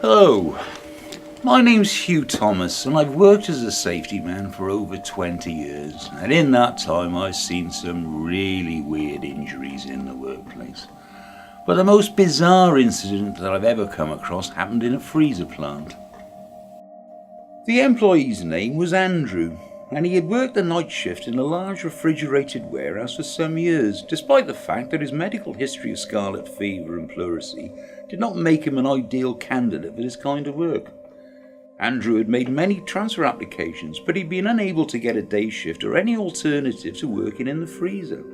Hello, my name's Hugh Thomas and I've worked as a safety man for over 20 years, and in that time I've seen some really weird injuries in the workplace. But the most bizarre incident that I've ever come across happened in a freezer plant. The employee's name was Andrew, and he had worked the night shift in a large refrigerated warehouse for some years, despite the fact that his medical history of scarlet fever and pleurisy did not make him an ideal candidate for this kind of work. Andrew had made many transfer applications, but he'd been unable to get a day shift or any alternative to working in the freezer.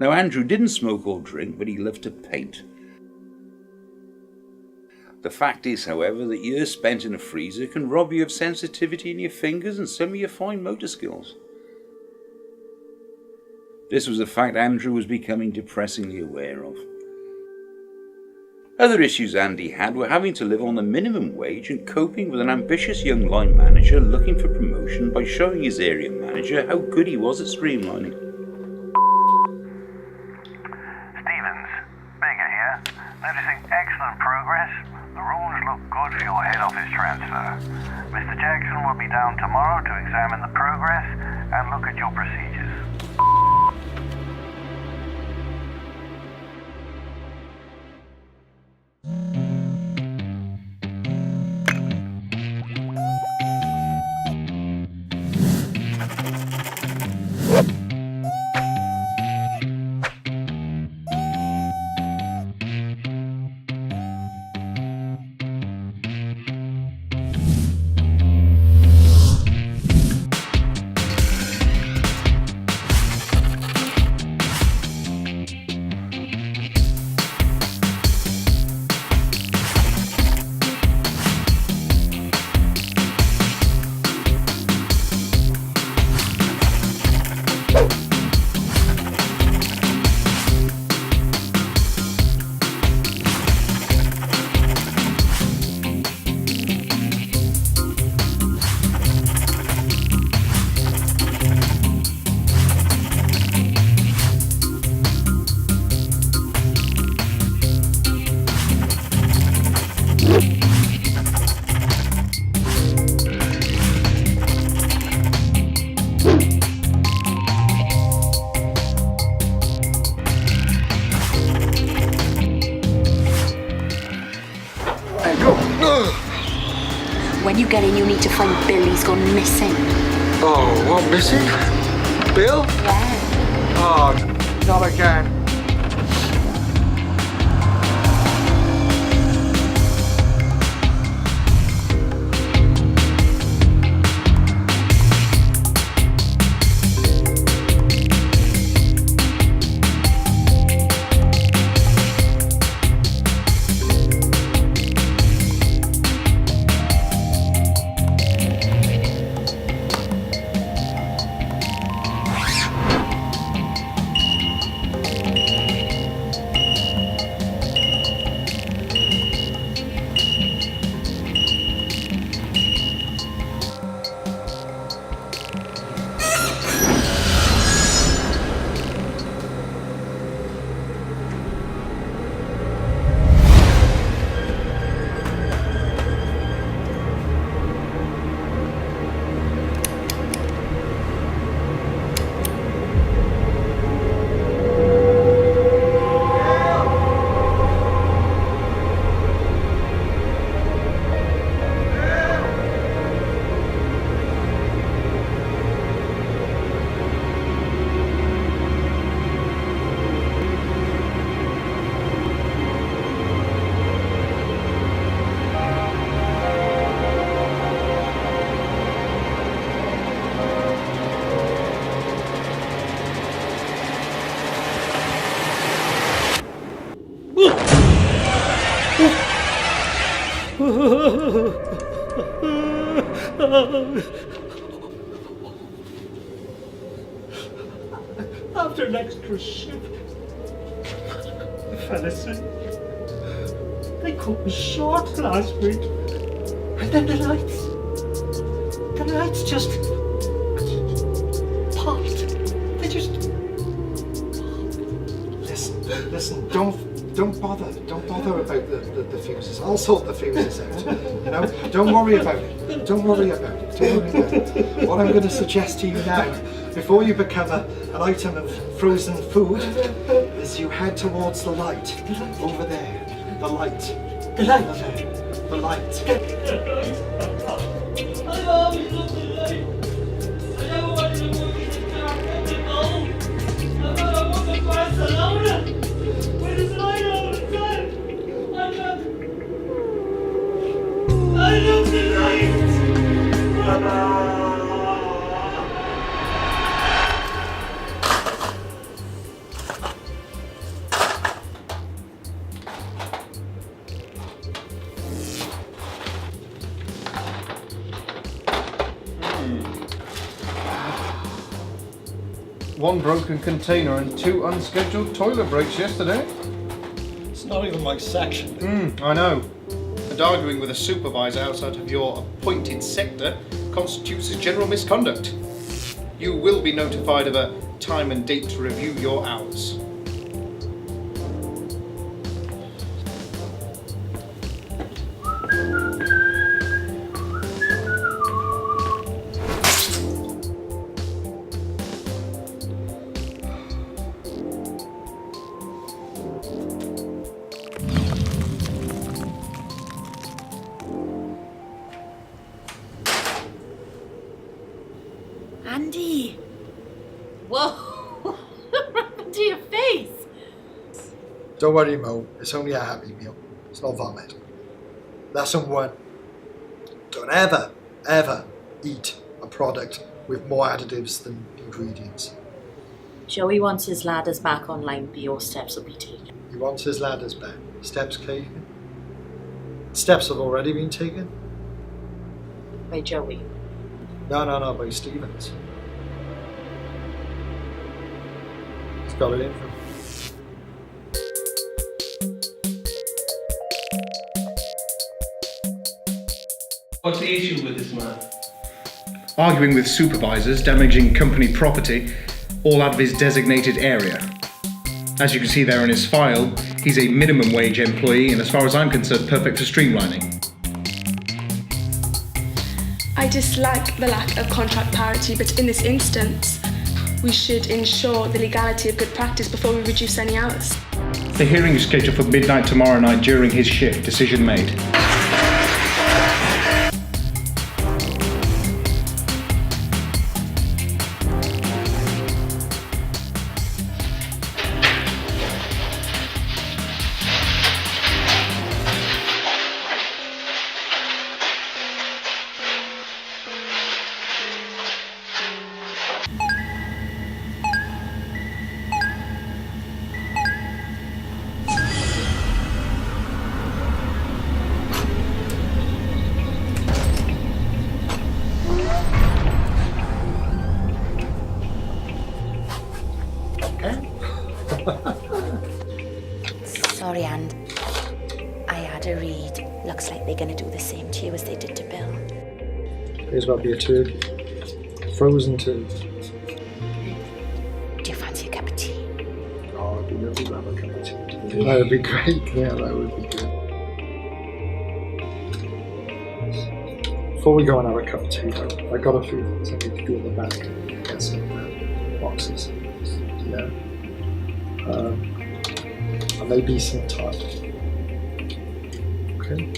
Now, Andrew didn't smoke or drink, but he loved to paint. The fact is, however, that years spent in a freezer can rob you of sensitivity in your fingers and some of your fine motor skills. This was a fact Andrew was becoming depressingly aware of. Other issues Andy had were having to live on the minimum wage and coping with an ambitious young line manager looking for promotion by showing his area manager how good he was at streamlining. Stevens, Baker here. Noticing excellent progress. The rules look good for your head office transfer. Mr. Jackson will be down tomorrow to examine the progress and look at your procedures. When you get in, you need to find Bill. He's gone missing. Oh, what, missing? Bill? Yeah. Oh, not again. After an extra shift, the fella said they cut me short last week. And then the lights just popped. They just popped. Listen. listen, don't bother about the fuses. I'll sort the fuses out. You know, don't worry about it. Don't worry about it. What I'm going to suggest to you now, before you become an item of frozen food, is you head towards the light over there. The light. The light. Over there. The light. I always love the light. I never wanted to move into the dark and the cold. I thought I want the Barcelona. Where is the light all the time? I love the light. One broken container and 2 unscheduled toilet breaks yesterday. It's not even my section. I know. And arguing with a supervisor outside of your appointed sector constitutes as general misconduct. You will be notified of a time and date to review your hours. Andy! Whoa! What happened to your face? Don't worry, Mo. It's only a Happy Meal. It's not vomit. Lesson 1. Don't ever eat a product with more additives than ingredients. Joey wants his ladders back online, but your steps will be taken. He wants his ladders back. Steps taken. Steps have already been taken. By Joey. No, by Stevens. He's got it in for him. What's the issue with this man? Arguing with supervisors, damaging company property, all out of his designated area. As you can see there in his file, he's a minimum wage employee and as far as I'm concerned, perfect for streamlining. I dislike the lack of contract parity, but in this instance, we should ensure the legality of good practice before we reduce any hours. The hearing is scheduled for midnight tomorrow night during his shift. Decision made. Sorry, And. I had a read. Looks like they're gonna do the same to you as they did to Bill. Here's about to be a turkey. Frozen turkey. Do you fancy a cup of tea? Oh, I'd be lovely to have a cup of tea. That would be great. Yeah, that would be good. Before we go and have a cup of tea, though, I got a few things I need to do in the back. Get some boxes. Yeah. And maybe some time. Okay.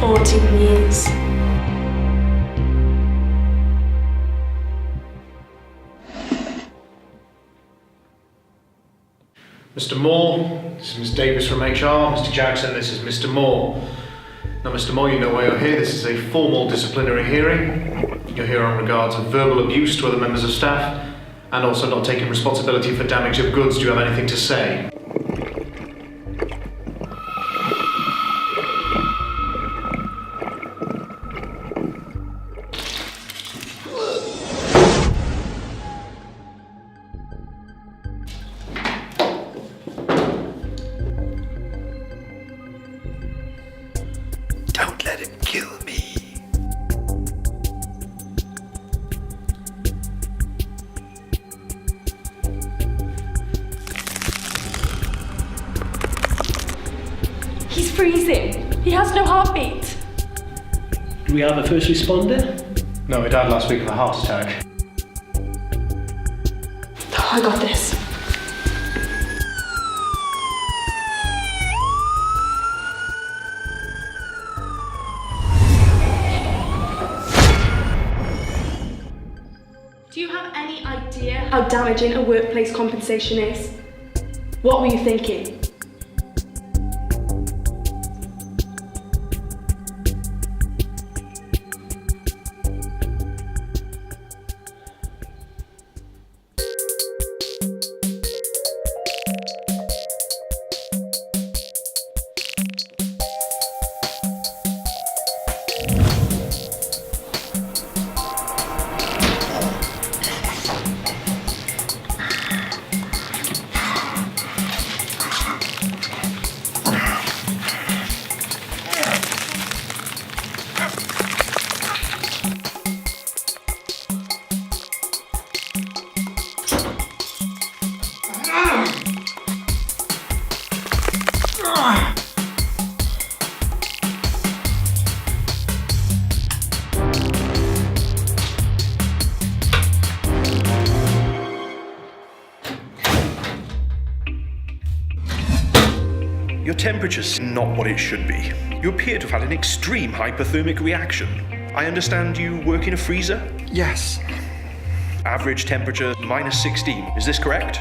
14 years. Mr. Moore, this is Ms. Davis from HR. Mr. Jackson, this is Mr. Moore. Now, Mr. Moore, you know why you're here. This is a formal disciplinary hearing. You're here on regards of verbal abuse to other members of staff and also not taking responsibility for damage of goods. Do you have anything to say? Don't let him kill me. He's freezing. He has no heartbeat. Do we have a first responder? No, he died last week of a heart attack. Oh, I got this. Do you have any idea how damaging a workplace compensation is? What were you thinking? Your temperature's not what it should be. You appear to have had an extreme hypothermic reaction. I understand you work in a freezer? Yes. Average temperature minus 16. Is this correct?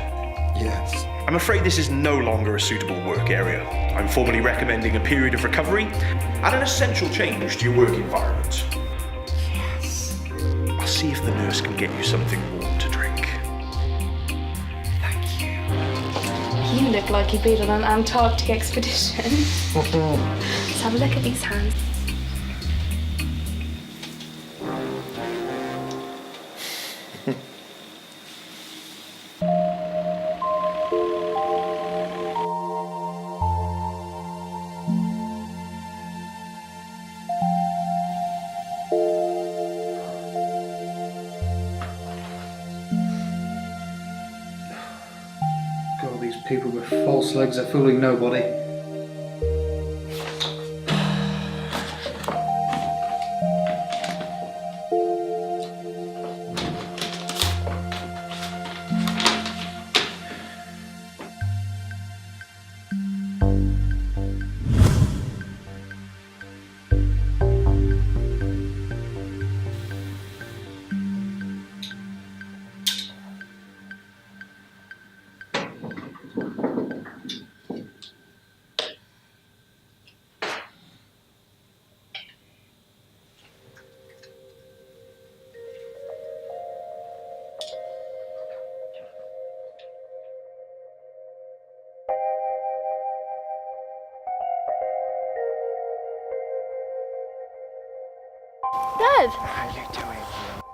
Yes. I'm afraid this is no longer a suitable work area. I'm formally recommending a period of recovery and an essential change to your work environment. Yes. I'll see if the nurse can get you something warm to drink. Thank you. You look like you've been on an Antarctic expedition. Let's have a look at these hands. God, these people with false legs are fooling nobody. Dad! How you doing?